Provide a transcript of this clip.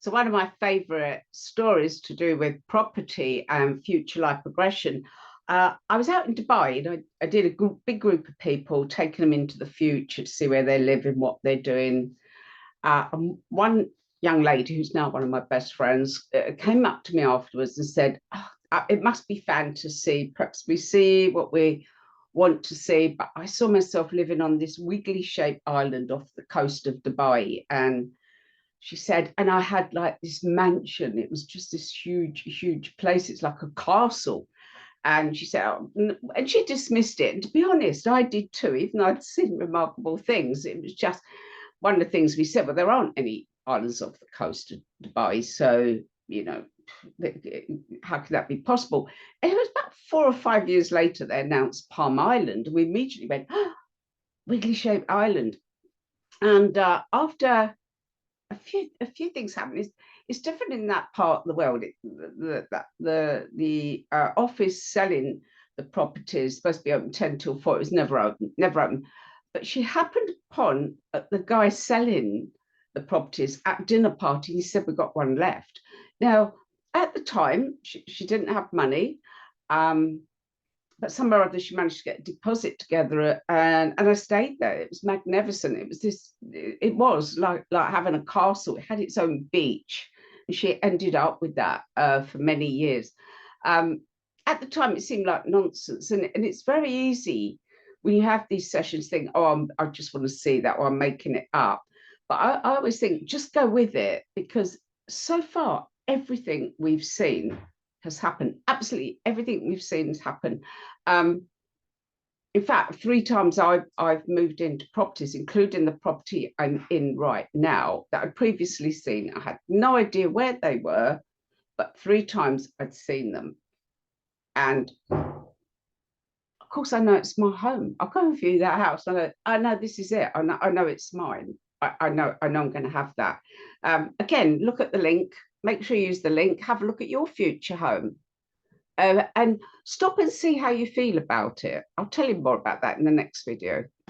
So one of my favourite stories to do with property and future life progression, I was out in Dubai and I did a big group of people, taking them into the future to see where they live and what they're doing. And one young lady, who's now one of my best friends, came up to me afterwards and said, "Oh, it must be fantasy. Perhaps we see what we want to see, but I saw myself living on this wiggly shaped island off the coast of Dubai." And she said, and I had like this mansion. It was just this huge, huge place. It's like a castle. And she said, oh, and she dismissed it. And to be honest, I did too, even though I'd seen remarkable things. It was just one of the things we said, well, there aren't any islands off the coast of Dubai. So, you know, how could that be possible? And it was about 4 or 5 years later, they announced Palm Island. And we immediately went, oh, wiggly shaped island. And after a few things happen. It's different in that part of the world. The office selling the property is supposed to be open 10 till 4. It was never open, never open. But she happened upon the guy selling the properties at dinner party. He said, "We got one left." Now, at the time, she didn't have money. Um, but somehow or other she managed to get a deposit together, and I stayed there. It was magnificent. It was like having a castle. It had its own beach, and she ended up with that for many years. Um, at the time, it seemed like nonsense, and it's very easy when you have these sessions think, oh, I just want to see that, or I'm making it up. But I always think just go with it, because so far everything we've seen has happened. Absolutely everything we've seen has happened. Um, in fact, 3 times I've moved into properties, including the property I'm in right now, that I'd previously seen. I had no idea where they were, but 3 times I'd seen them. And of course, I know it's my home. I'll go and view that house. I know this is it. I know it's mine. I know I'm going to have that. Again, look at the link. Make sure you use the link. Have a look at your future home. And stop and see how you feel about it. I'll tell you more about that in the next video.